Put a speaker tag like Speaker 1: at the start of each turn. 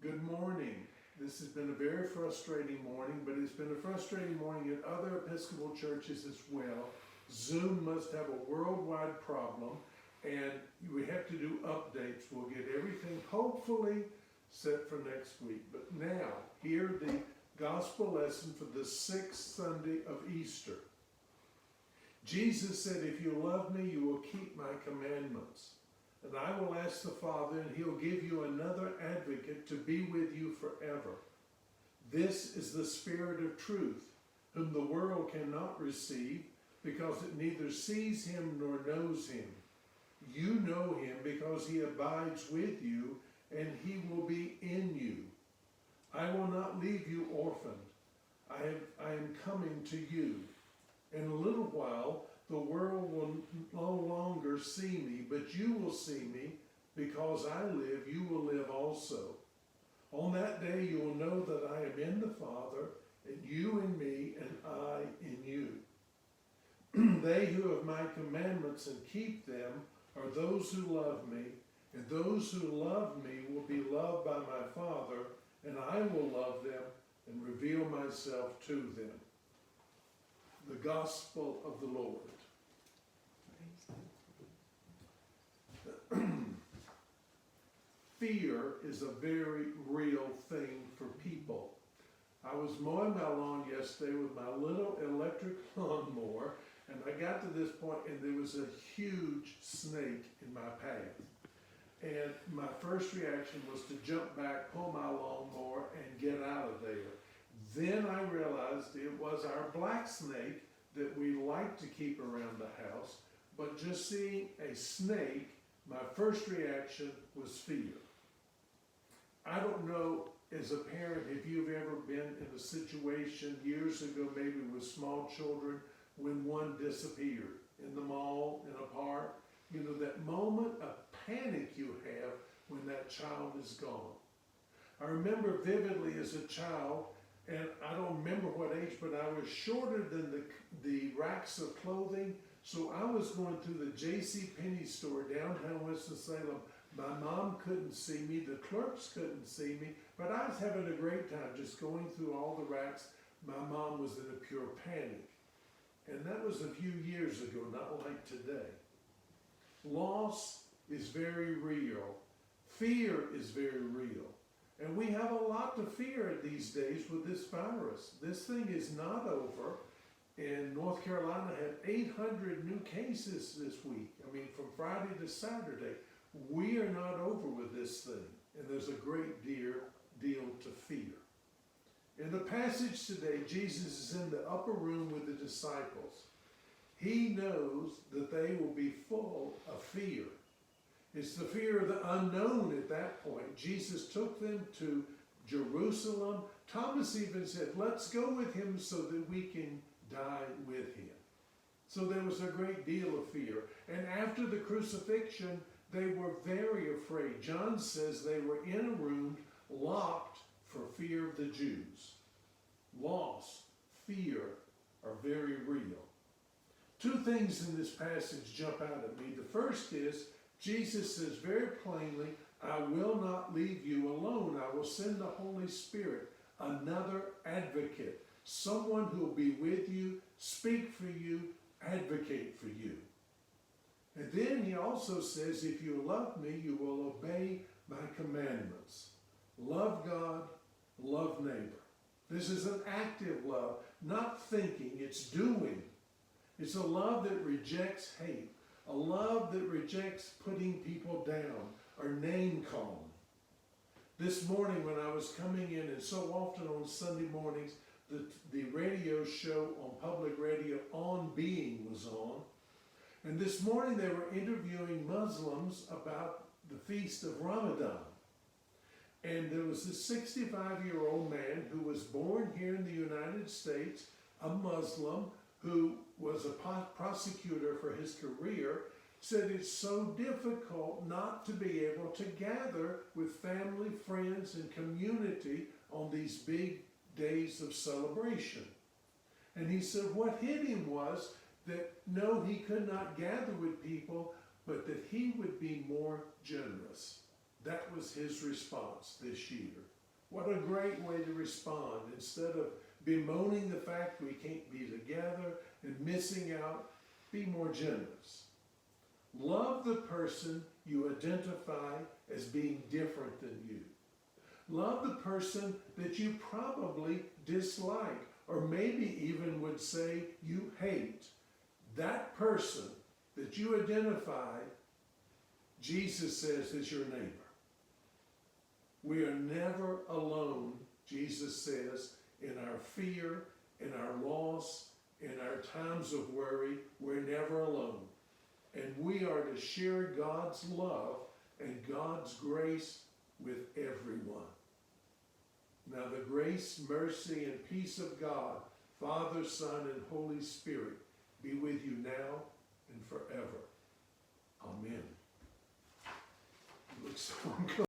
Speaker 1: Good morning. This has been a very frustrating morning, but it's been a frustrating morning at other Episcopal churches as well. Zoom must have a worldwide problem, and we have to do updates. We'll get everything hopefully set for next week. But now, hear the gospel lesson for the 6th Sunday of Easter. Jesus said, "If you love me, you will keep my commandments. And I will ask the Father, and he'll give you another advocate to be with you forever. This is the Spirit of truth, whom the world cannot receive, because it neither sees him nor knows him. You know him because he abides with you, and he will be in you. I will not leave you orphaned. I am coming to you. In a little while, the world will no longer see me, but you will see me. Because I live, you will live also. On that day you will know that I am in the Father, and you in me, and I in you. They who have my commandments and keep them are those who love me, and those who love me will be loved by my Father, and I will love them and reveal myself to them." The Gospel of the Lord. Fear is a very real thing for people. I was mowing my lawn yesterday with my little electric lawnmower, and I got to this point and there was a huge snake in my path. And my first reaction was to jump back, pull my lawnmower, and get out of there. Then I realized it was our black snake that we like to keep around the house, but just seeing a snake, my first reaction was fear. I don't know, as a parent, if you've ever been in a situation years ago, maybe with small children, when one disappeared in the mall, in a park. You know, that moment of panic you have when that child is gone. I remember vividly as a child, and I don't remember what age, but I was shorter than the racks of clothing, so I was going through the J.C. Penney store downtown Winston-Salem. My mom couldn't see me, the clerks couldn't see me, but I was having a great time just going through all the racks. My mom was in a pure panic. And that was a few years ago, not like today. Loss is very real. Fear is very real. And we have a lot to fear these days with this virus. This thing is not over. And North Carolina had 800 new cases this week. I mean, from Friday to Saturday. We are not over with this thing. And there's a great deal to fear. In the passage today, Jesus is in the upper room with the disciples. He knows that they will be full of fear. It's the fear of the unknown at that point. Jesus took them to Jerusalem. Thomas even said, "Let's go with him so that we can die with him." So there was a great deal of fear. And after the crucifixion, they were very afraid. John says they were in a room locked for fear of the Jews. Loss, fear are very real. Two things in this passage jump out at me. The first is, Jesus says very plainly, "I will not leave you alone. I will send the Holy Spirit, another advocate, someone who will be with you, speak for you, advocate for you." And then he also says, "If you love me, you will obey my commandments." Love God, love neighbor. This is an active love, not thinking, it's doing. It's a love that rejects hate, a love that rejects putting people down or name calling. This morning when I was coming in, and so often on Sunday mornings, the radio show on public radio, On Being, was on. And this morning they were interviewing Muslims about the feast of Ramadan. And there was this 65-year-old man who was born here in the United States, a Muslim, who was a prosecutor for his career, said it's so difficult not to be able to gather with family, friends, and community on these big days of celebration. And he said what hit him was that no, he could not gather with people, but that he would be more generous. That was his response this year. What a great way to respond. Instead of bemoaning the fact we can't be together and missing out, be more generous. Love the person you identify as being different than you. Love the person that you probably dislike, or maybe even would say you hate. That person that you identify, Jesus says, is your neighbor. We are never alone, Jesus says, in our fear, in our loss, in our times of worry. We're never alone. And we are to share God's love and God's grace with everyone. Now the grace, mercy, and peace of God, Father, Son, and Holy Spirit, be with you now and forever. Amen. It looks so